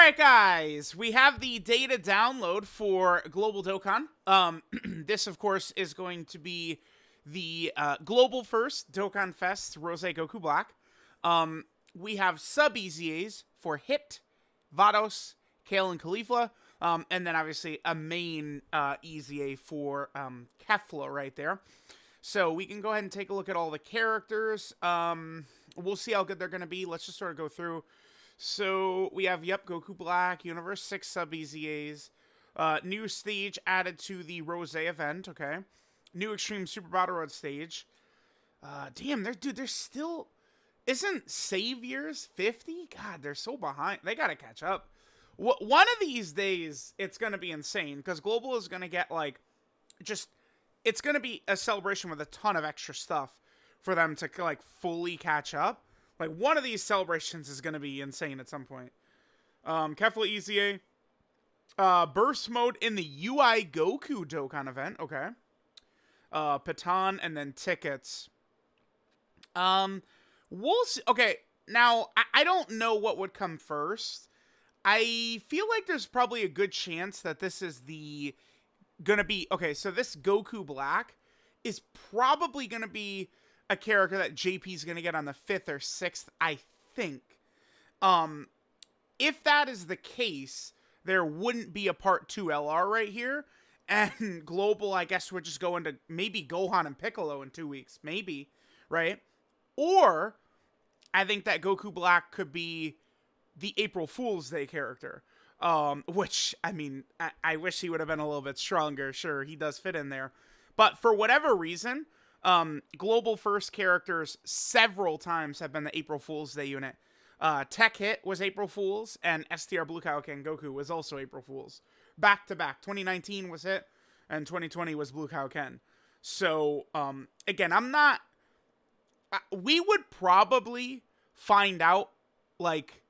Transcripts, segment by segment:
right, guys, we have the data download for Global Dokkan. This, of course, is going to be the global first Dokkan Fest Rose Goku Black. We have sub-EZAs for Hit, Vados, Kale, and Caulifla. And then, obviously, a main EZA for Kefla right there. So we can go ahead and take a look at all the characters. We'll see how good they're going to be. Let's just sort of go through. So we have, Goku Black, Universe 6 sub-EZAs. New stage added to the Rose event, okay. New Extreme Super Battle Road stage. Damn, they're still... Isn't Saviors 50? God, they're so behind. They gotta catch up. One of these days, it's gonna be insane, because Global is gonna get, like, just... It's gonna be a celebration with a ton of extra stuff for them to, like, fully catch up. Like, one of these celebrations is going to be insane at some point. Kefla EZA. Burst mode in the UI Goku Dokkan event. Okay. Patan and then tickets. We'll see. Okay, now, I don't know what would come first. I feel like there's probably a good chance that this is gonna be... Okay, so this Goku Black is probably gonna be a character that JP's going to get on the 5th or 6th, I think. If that is the case, there wouldn't be a Part 2 LR right here. And Global, I guess, would just go into maybe Gohan and Piccolo in 2 weeks. Maybe, right? Or, I think that Goku Black could be the April Fool's Day character. Which, I mean, I wish he would have been a little bit stronger. Sure, he does fit in there. But for whatever reason... Global first characters several times have been the April Fool's Day unit. Tech Hit was April Fool's, and STR Blue Kaioken Goku was also April Fool's. Back to back. 2019 was Hit, and 2020 was Blue Kaioken. So, again, I'm not... we would probably find out, like...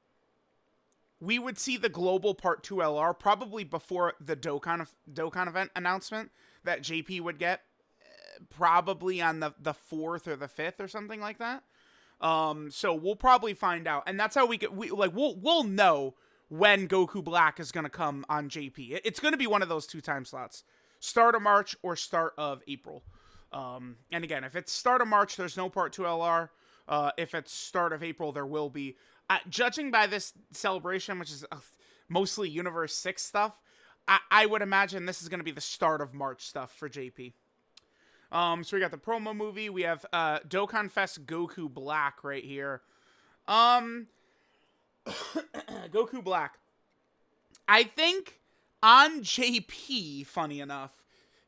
We would see the Global Part 2 LR probably before the Dokkan event announcement that JP would get. Probably on the 4th or the 5th or something like that. So we'll probably find out, and that's how we'll know when Goku Black is gonna come on JP. It's gonna be one of those 2 time slots, start of March or start of April. And again, if it's start of March, there's no Part 2 LR. If it's start of April, there will be. Judging by this celebration, which is mostly Universe 6 stuff, I would imagine this is gonna be the start of March stuff for JP. So we got the promo movie. We have DOKKANFEST Goku Black right here. Goku Black. I think on JP, funny enough,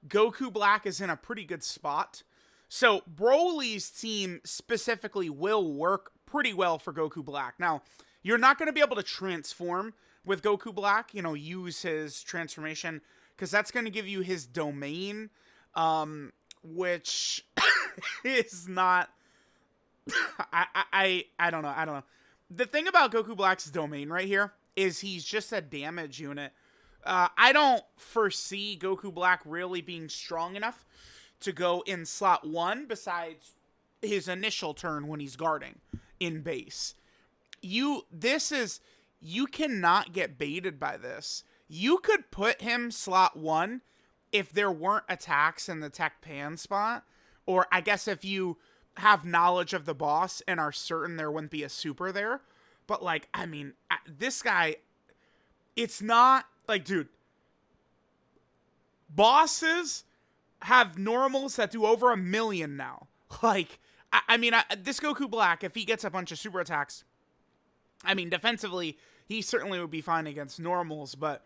Goku Black is in a pretty good spot. So Broly's team specifically will work pretty well for Goku Black. Now, you're not going to be able to transform with Goku Black, use his transformation, because that's going to give you his domain, which is not... I don't know. The thing about Goku Black's domain right here is he's just a damage unit. I don't foresee Goku Black really being strong enough to go in slot 1 besides his initial turn when he's guarding in base. You cannot get baited by this. You could put him slot 1 if there weren't attacks in the Tech Pan spot, or I guess if you have knowledge of the boss and are certain there wouldn't be a super there. But, like, I mean, this guy, it's not, like, dude, bosses have normals that do over 1 million now. Like, I mean, this Goku Black, if he gets a bunch of super attacks, I mean, defensively, he certainly would be fine against normals, but...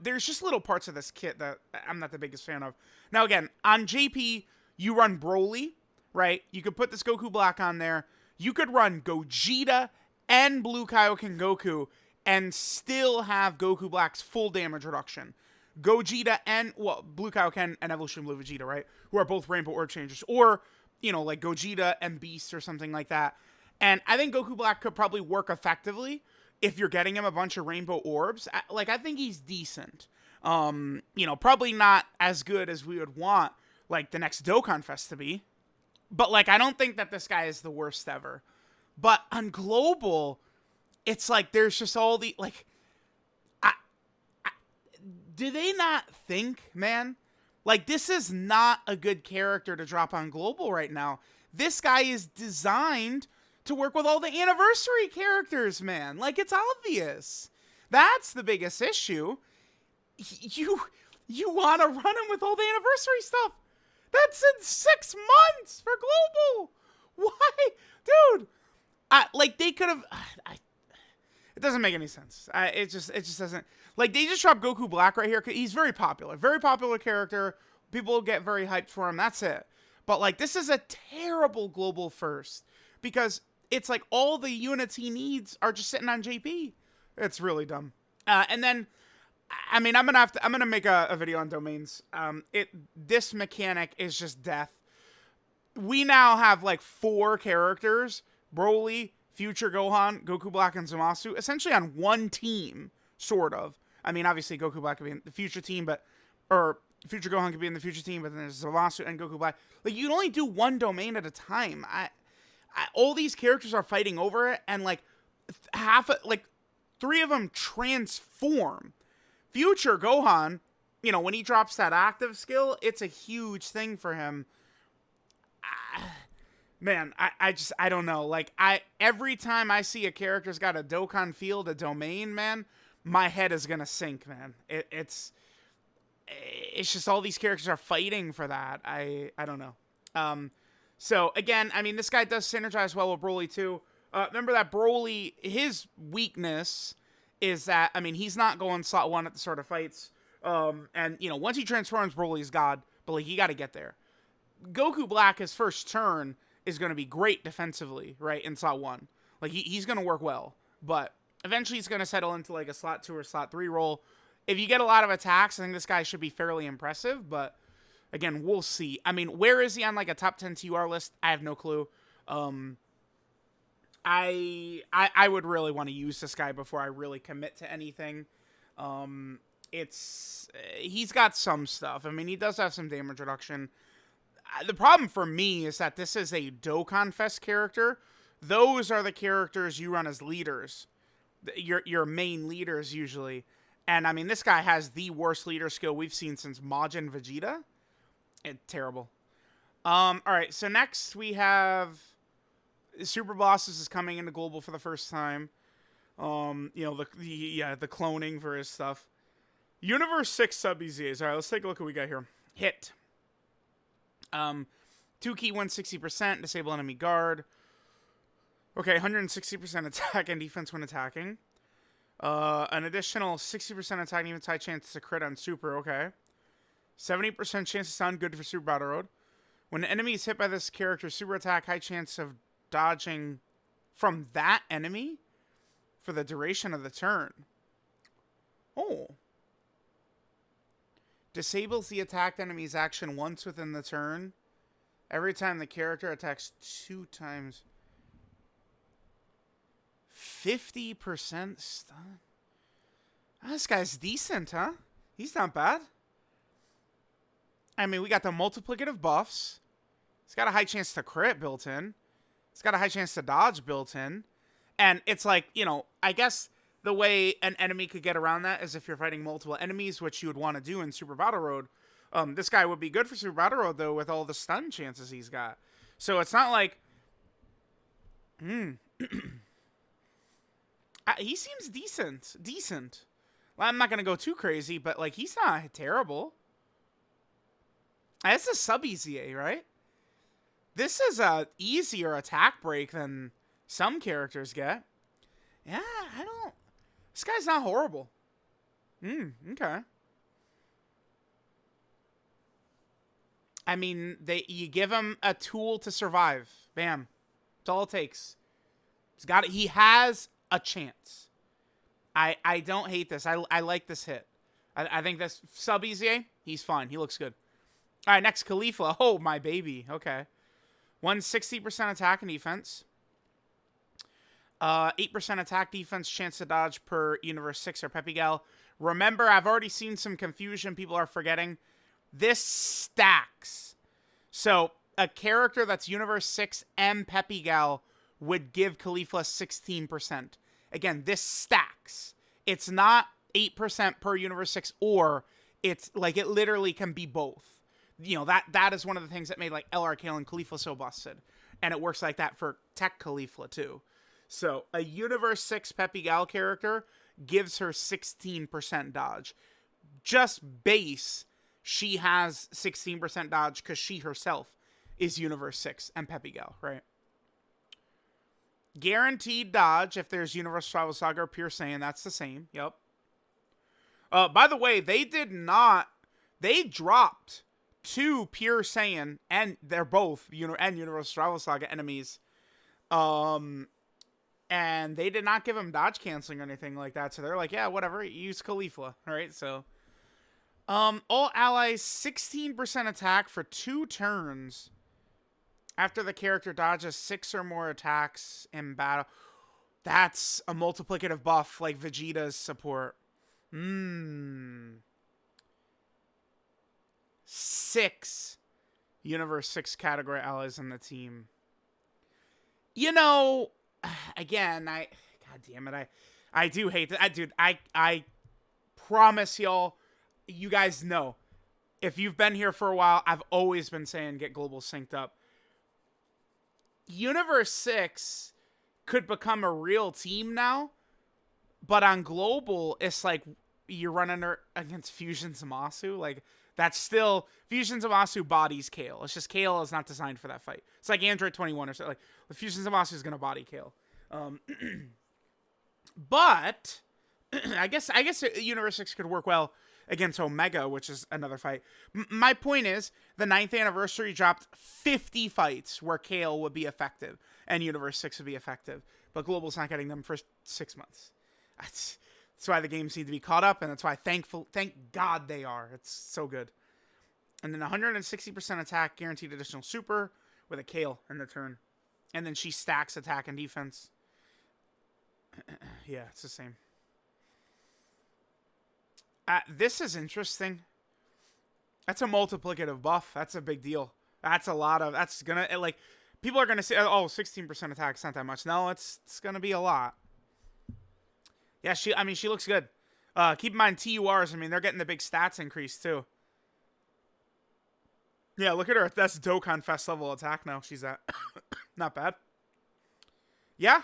there's just little parts of this kit that I'm not the biggest fan of. Now, again, on JP, you run Broly, right? You could put this Goku Black on there. You could run Gogeta and Blue Kaioken Goku and still have Goku Black's full damage reduction. Gogeta and, Blue Kaioken and Evolution Blue Vegeta, right? Who are both Rainbow Orb Changers. Or, like Gogeta and Beast or something like that. And I think Goku Black could probably work effectively if you're getting him a bunch of rainbow orbs. Like, I think he's decent. Probably not as good as we would want, like, the next Dokkan Fest to be. But, like, I don't think that this guy is the worst ever. But on Global, it's like there's just all the, like, do they not think, man? Like, this is not a good character to drop on Global right now. This guy is designed to work with all the anniversary characters, man. Like, it's obvious. That's the biggest issue. You want to run him with all the anniversary stuff. That's in 6 months for Global. Why? Dude. Like, they could have... it doesn't make any sense. It just doesn't... Like, they just dropped Goku Black right here. He's very popular. Very popular character. People get very hyped for him. That's it. But, like, this is a terrible Global first. Because it's like all the units he needs are just sitting on JP. It's really dumb. And then, I mean, I'm gonna make a video on domains. This mechanic is just death. We now have, like, 4 characters. Broly, Future Gohan, Goku Black, and Zamasu. Essentially on one team. Sort of. I mean, obviously, Goku Black could be in the future team, or Future Gohan could be in the future team, but then there's Zamasu and Goku Black. Like, you can only do one domain at a time. All these characters are fighting over it, and, like, 3 of them transform. Future Gohan, you know, when he drops that active skill, it's a huge thing for him. Man, I don't know. Like, every time I see a character's got a Dokkan field, a domain, man, my head is gonna sink, man. It's just all these characters are fighting for that. I don't know. So again, I mean, this guy does synergize well with Broly too. Remember that Broly, his weakness is that, I mean, he's not going slot 1 at the start of fights. And you know, once he transforms, Broly's God, but like, you got to get there. Goku Black, his first turn is going to be great defensively, right, in slot 1. Like, he's going to work well, but eventually he's going to settle into like a slot 2 or slot 3 role. If you get a lot of attacks, I think this guy should be fairly impressive, but again, we'll see. I mean, where is he on like a top 10 TUR list? I have no clue. I would really want to use this guy before I really commit to anything. He's got some stuff. I mean, he does have some damage reduction. The problem for me is that this is a DOKKANFEST character. Those are the characters you run as leaders. Your main leaders, usually. And, I mean, this guy has the worst leader skill we've seen since Majin Vegeta. Terrible. Alright, so next we have... Super Bosses is coming into Global for the first time. You know, the cloning for his stuff. Universe 6 sub-EZAs. Alright, let's take a look at what we got here. Hit. 2 key, 160%, disable enemy guard. Okay, 160% attack and defense when attacking. An additional 60% attack and even high chance to crit on Super, okay. 70% chance to sound good for Super Battle Road. When an enemy is hit by this character's super attack, high chance of dodging from that enemy for the duration of the turn. Oh. Disables the attacked enemy's action once within the turn. Every time the character attacks 2 times. 50% stun. Oh, this guy's decent, huh? He's not bad. I mean, we got the multiplicative buffs. It's got a high chance to crit built in. It's got a high chance to dodge built in. And it's like, you know, I guess the way an enemy could get around that is if you're fighting multiple enemies, which you would want to do in Super Battle Road. This guy would be good for Super Battle Road, though, with all the stun chances he's got. So it's not like... he seems decent. Well, I'm not going to go too crazy, but, like, he's not terrible. That's a sub-EZA, right? This is a easier attack break than some characters get. Yeah, I don't... This guy's not horrible. Okay. I mean, you give him a tool to survive. Bam. That's all it takes. He has a chance. I don't hate this. I like this hit. I think this sub-EZA, he's fine. He looks good. All right, next, Khalifa. Oh, my baby. Okay. 160% attack and defense. 8% attack defense chance to dodge per Universe 6 or Peppy Gal. Remember, I've already seen some confusion. People are forgetting. This stacks. So, a character that's Universe 6 and Peppy Gal would give Khalifa 16%. Again, this stacks. It's not 8% per Universe 6, or it's like it literally can be both. You know, that is one of the things that made like LR Kale and Caulifla so busted. And it works like that for Tech Caulifla too. So a Universe 6 Peppy Gal character gives her 16% dodge. Just base, she has 16% dodge because she herself is Universe 6 and Peppy Gal, right? Guaranteed dodge if there's Universe Survival Saga or Pure Saiyan, that's the same. Yep. By the way, they dropped 2 Pure Saiyan, and they're both Universe Survival Saga enemies. And they did not give him dodge canceling or anything like that. So they're like, yeah, whatever, use Caulifla, right? So, all allies 16% attack for 2 turns after the character dodges 6 or more attacks in battle. That's a multiplicative buff like Vegeta's support. 6 Universe 6 category allies in the team. You know, again, God damn it, I do hate that. I promise y'all, you guys know, if you've been here for a while, I've always been saying get global synced up. Universe 6 could become a real team now, but on global, it's like you're running against Fusion Zamasu. Like, that's still Fusion Zamasu bodies Kale. It's just Kale is not designed for that fight. It's like Android 21 or something. Like, the Fusion Zamasu is gonna body Kale. But I guess Universe 6 could work well against Omega, which is another fight. My point is, the 9th anniversary dropped 50 fights where Kale would be effective and Universe 6 would be effective, but Global's not getting them for 6 months. That's why the games need to be caught up, and that's why thank God they are. It's so good. And then 160% attack, guaranteed additional super with a Kale in the turn. And then she stacks attack and defense. Yeah, it's the same. This is interesting. That's a multiplicative buff. That's a big deal. That's gonna, like, people are gonna say, oh, 16% attack, it's not that much. No, it's gonna be a lot. Yeah, she looks good. Keep in mind, TURs, they're getting the big stats increase, too. Yeah, look at her. That's DOKKANFEST level attack now she's at. Not bad. Yeah,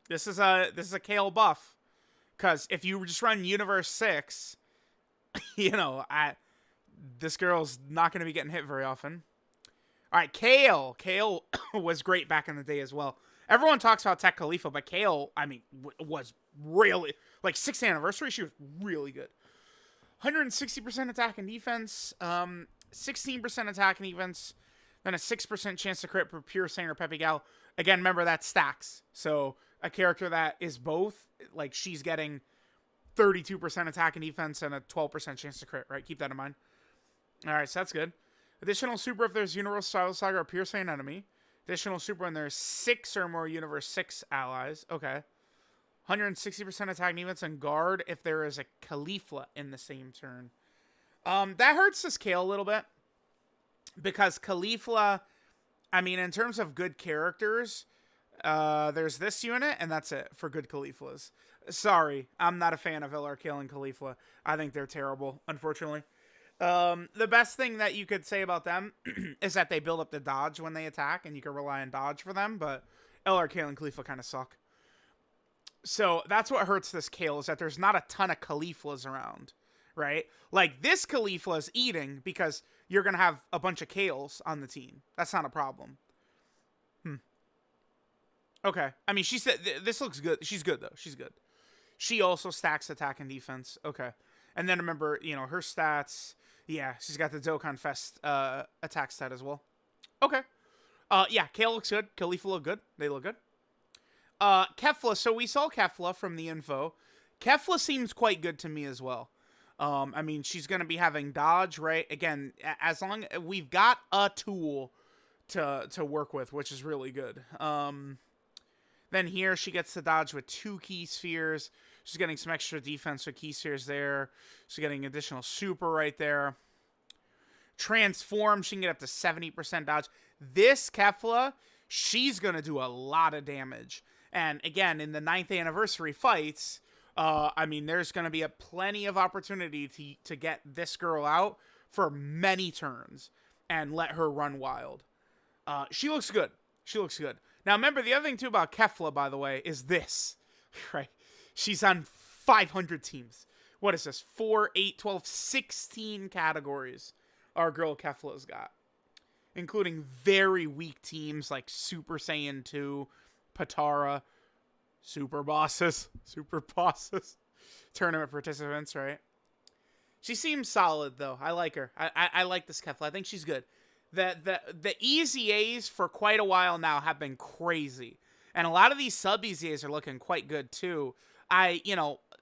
this is a Kale buff. Because if you just run Universe 6, this girl's not going to be getting hit very often. All right, Kale. Kale was great back in the day as well. Everyone talks about Tech Caulifla, but Kale, was really, like, 6th anniversary, she was really good. 160% attack and defense, 16% attack and defense, then a 6% chance to crit for Pure Saiyan or Peppy Gal. Again, remember, that stacks. So a character that is both, like, she's getting 32% attack and defense and a 12% chance to crit, right? Keep that in mind. All right, so that's good. Additional super if there's Universe Survival Saga or Pure Saiyan enemy. Additional super when there's 6 or more Universe 6 allies. Okay. 160% attack and defense and guard if there is a Caulifla in the same turn. That hurts this Kale a little bit. Because Caulifla, in terms of good characters, there's this unit, and that's it for good Cauliflas. Sorry, I'm not a fan of LR Kale and Caulifla. I think they're terrible, unfortunately. The best thing that you could say about them is that they build up the dodge when they attack, and you can rely on dodge for them, but LR Kale and Caulifla kind of suck. So that's what hurts this Kale, is that there's not a ton of Cauliflas around, right? Like, this Caulifla is eating because you're going to have a bunch of Kales on the team. That's not a problem. Okay. She said, this looks good. She's good, though. She's good. She also stacks attack and defense. Okay. And then remember, her stats. Yeah, she's got the DOKKANFEST attack stat as well. Okay. Yeah, Kale looks good. Caulifla look good. They look good. Kefla. So we saw Kefla from the info. Kefla seems quite good to me as well. She's going to be having dodge, right? Again, as long as we've got a tool to work with, which is really good. Then here she gets to dodge with 2 key spheres. She's getting some extra defense with key spheres there. She's getting additional super right there. Transform, she can get up to 70% dodge. This Kefla, she's going to do a lot of damage. And again, in the 9th anniversary fights, I mean, there's going to be a plenty of opportunity to get this girl out for many turns and let her run wild. She looks good. She looks good. Now, remember, the other thing, too, about Kefla, by the way, is this. Right? She's on 500 teams. What is this? 4, 8, 12, 16 categories our girl Kefla's got. Including very weak teams like Super Saiyan 2, Patara, Super Bosses, tournament participants, right? She seems solid, though. I like her. I like this Kefla. I think she's good. The EZAs for quite a while now have been crazy. And a lot of these sub-EZAs are looking quite good, too.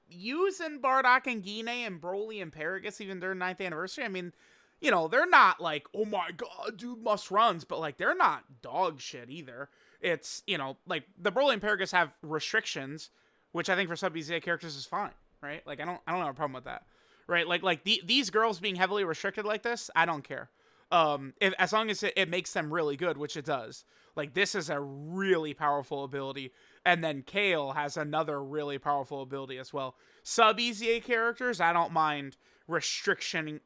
Using Bardock and Gine and Broly and Paragus even during 9th anniversary, I mean, they're not like, oh my god, dude, must runs, but like, they're not dog shit either. It's, like, the Broly and Paragus have restrictions, which I think for sub-EZA characters is fine, right? Like, I don't have a problem with that, right? These girls being heavily restricted like this, I don't care. As long as it makes them really good, which it does. Like, this is a really powerful ability, and then Kale has another really powerful ability as well. Sub-EZA characters, I don't mind restrictioning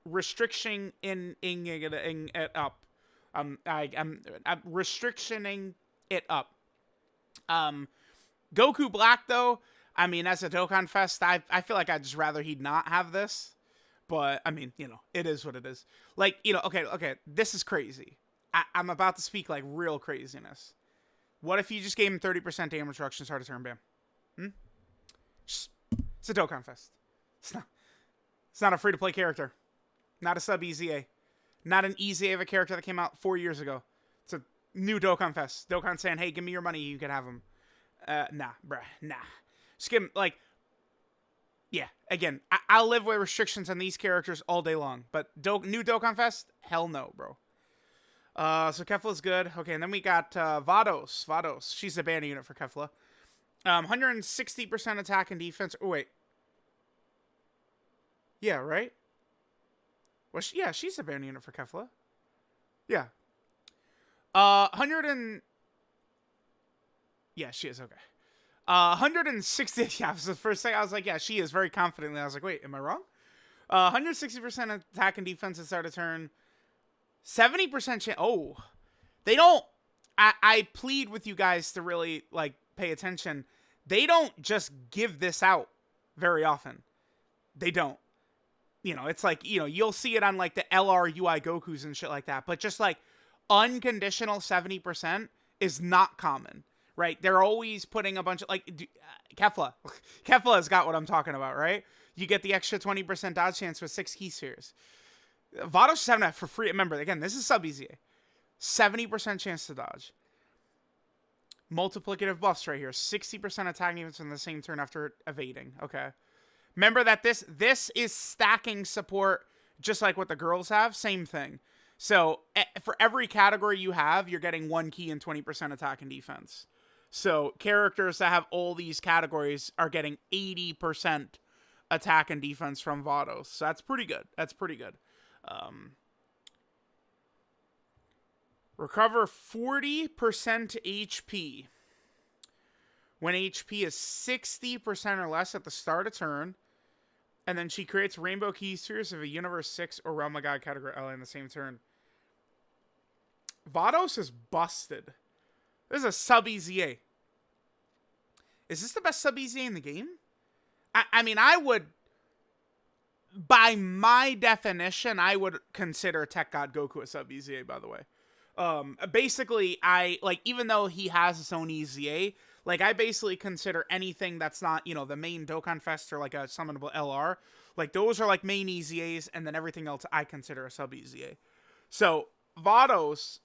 it up. I'm restrictioning it up. Goku Black, though, I mean, as a Dokkan Fest, I feel like I'd just rather he'd not have this. But, I mean, it is what it is. Like, okay, this is crazy. I'm about to speak, like, real craziness. What if you just gave him 30% damage reduction start a turn, bam? It's a Dokkan Fest. It's not a free-to-play character. Not a sub-EZA. Not an EZA of a character that came out 4 years ago. It's a new Dokkan Fest. Dokkan saying, hey, give me your money, you can have him. Nah. Just give him, like... Yeah, again, I'll live with restrictions on these characters all day long. But new Dokkan Fest? Hell no, bro. So Kefla's good. Okay, and then we got Vados. Vados. She's a banner unit for Kefla. 160% attack and defense. Oh, wait. Yeah, right? Well, she's a banner unit for Kefla. Yeah. 100 and... Yeah, she is, okay. 160, yeah, so for a second, I was like, yeah, she is, very confidently. I was like, wait, am I wrong? 160% attack and defense at start of turn. 70% chance. Oh, they don't. I plead with you guys to really, like, pay attention. They don't just give this out very often. They don't. It's like, you'll see it on, like, the LR UI Gokus and shit like that. But just, like, unconditional 70% is not common. Right, they're always putting a bunch of, like, Kefla. Kefla has got what I'm talking about, right? You get the extra 20% dodge chance with 6 key spheres. Vados is having that for free. Remember, again, this is sub-EZA. 70% chance to dodge. Multiplicative buffs right here. 60% attack defense in the same turn after evading. Okay. Remember that this is stacking support just like what the girls have. Same thing. So, for every category you have, you're getting 1 key and 20% attack and defense. So, characters that have all these categories are getting 80% attack and defense from Vados. So, that's pretty good. Recover 40% HP. When HP is 60% or less at the start of turn. And then she creates rainbow key spheres of a Universe 6 or Realm of God category ally in the same turn. Vados is busted. This is a sub-EZA. Is this the best sub-EZA in the game? I mean, I would... By my definition, I would consider Tech God Goku a sub-EZA, by the way. Basically, even though he has his own EZA, like, I basically consider anything that's not, the main Dokkan Fest or, like, a summonable LR. Like, those are, like, main EZAs, and then everything else I consider a sub-EZA. So, Vados...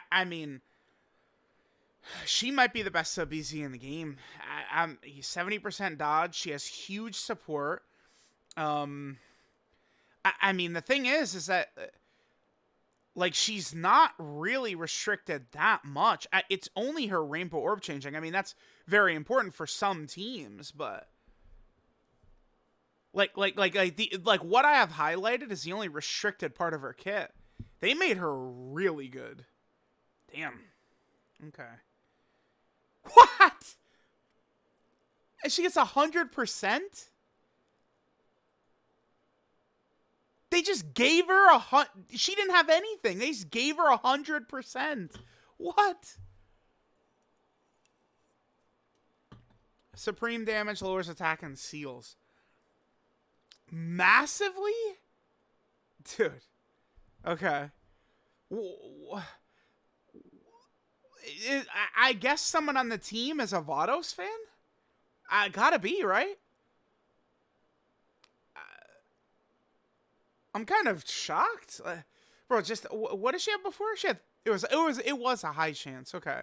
I mean, she might be the best sub-EZ in the game. 70% dodge. She has huge support. I mean, the thing is that, like, she's not really restricted that much. It's only her Rainbow Orb changing. I mean, that's very important for some teams, but... Like what I have highlighted is the only restricted part of her kit. They made her really good. Damn. Okay. What? And she gets 100%? They just gave her she didn't have anything. They just gave her 100%. What? Supreme damage, lowers attack, and seals. Massively? Dude. Okay. I guess someone on the team is a Vados fan? I gotta be, right? I'm kind of shocked. Bro, just what did she have before? She had it was a high chance. Okay.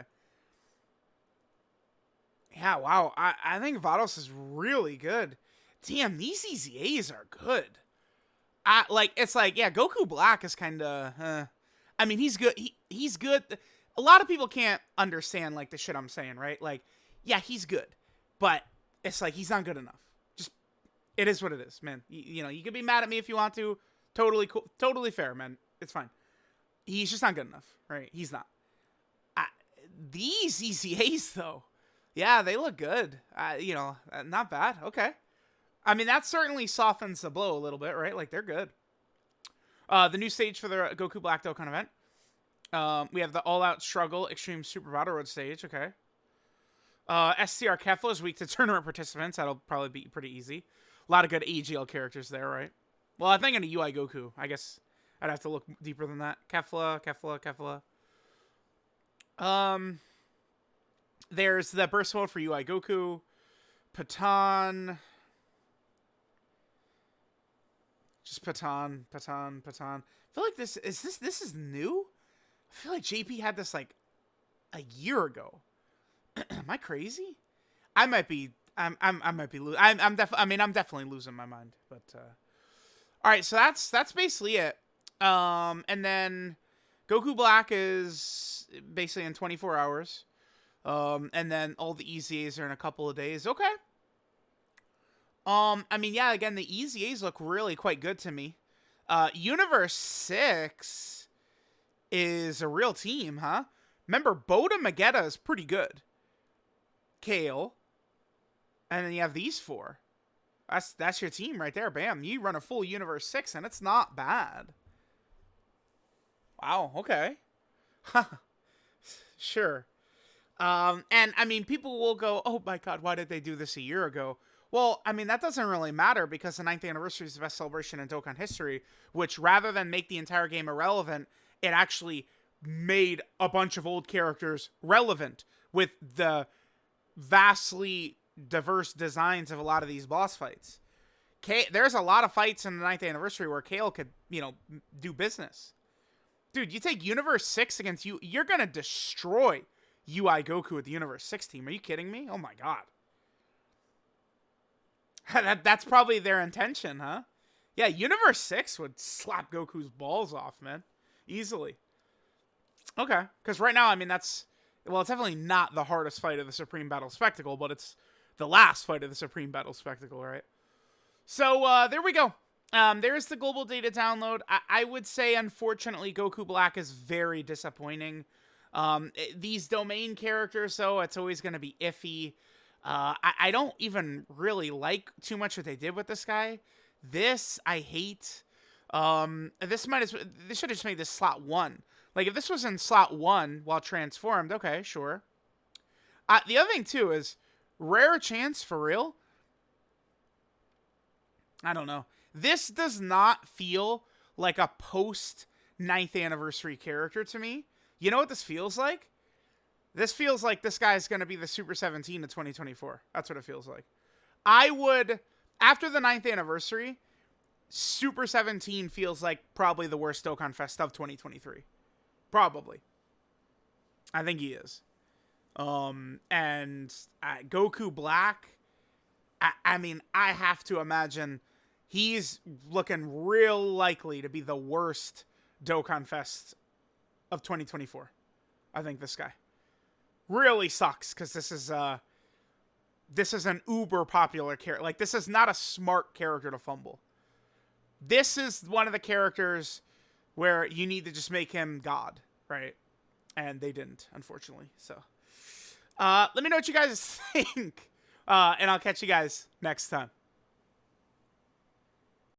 Yeah, wow. I think Vados is really good. Damn, these EZAs are good. It's like, yeah, Goku Black is kind of I mean, he's good. He's good. A lot of people can't understand like the shit I'm saying, right? Like, yeah, he's good. But it's like he's not good enough. Just it is what it is, man. You know, you can be mad at me if you want to. Totally cool. Totally fair, man. It's fine. He's just not good enough, right? He's not. These EZAs, though. Yeah, they look good. You know, not bad. Okay. I mean, that certainly softens the blow a little bit, right? Like, they're good. The new stage for the Goku Black Dokkan event. We have the all-out struggle extreme super battle road stage. Okay. SCR Kefla is weak to tournament participants. That'll probably be pretty easy. A lot of good AGL characters there, right? Well, I think in a UI Goku. I guess I'd have to look deeper than that. Kefla. There's the burst mode for UI Goku. Patan. Just Patan. I feel like this is new? I feel like JP had this like a year ago. Am I crazy? I might be I'm definitely losing my mind, but all right, so that's basically it. And then Goku Black is basically in 24 hours. And then all the EZAs are in a couple of days. Okay. I mean, yeah, again, the EZAs look really quite good to me. Universe 6 is a real team, huh? Remember, Boda Magetta is pretty good. Kale. And then you have these four. That's your team right there. Bam. You run a full Universe 6, and it's not bad. Wow, okay. Sure. And, I mean, people will go, oh my god, why did they do this a year ago? Well, I mean, that doesn't really matter because the 9th anniversary is the best celebration in Dokkan history, which rather than make the entire game irrelevant, it actually made a bunch of old characters relevant with the vastly diverse designs of a lot of these boss fights. There's a lot of fights in the 9th anniversary where Kale could, you know, do business. Dude, you take Universe 6 against you, you're going to destroy UI Goku with the Universe 6 team. Are you kidding me? Oh my god. That's probably their intention, huh? Yeah, Universe 6 would slap Goku's balls off, man. Easily. Okay. Because right now, I mean, it's definitely not the hardest fight of the Supreme Battle Spectacle, but it's the last fight of the Supreme Battle Spectacle, right? So, there we go. There's the global data download. I would say, unfortunately, Goku Black is very disappointing. These domain characters, though, it's always going to be iffy. I don't even really like too much what they did with this guy. This, I hate. This should have just made this slot 1. Like, if this was in slot 1 while transformed, okay, sure. The other thing, too, is rare chance for real. I don't know. This does not feel like a post 9th anniversary character to me. You know what this feels like? This feels like this guy's going to be the Super 17 of 2024. That's what it feels like. I would, after the 9th anniversary, Super 17 feels like probably the worst Dokkan Fest of 2023. Probably. I think he is. And Goku Black, I mean, I have to imagine he's looking real likely to be the worst Dokkan Fest of 2024. I think this guy really sucks because this is an uber popular character. Like, this is not a smart character to fumble. This is one of the characters where you need to just make him God, right? And they didn't, unfortunately. So, let me know what you guys think. And I'll catch you guys next time.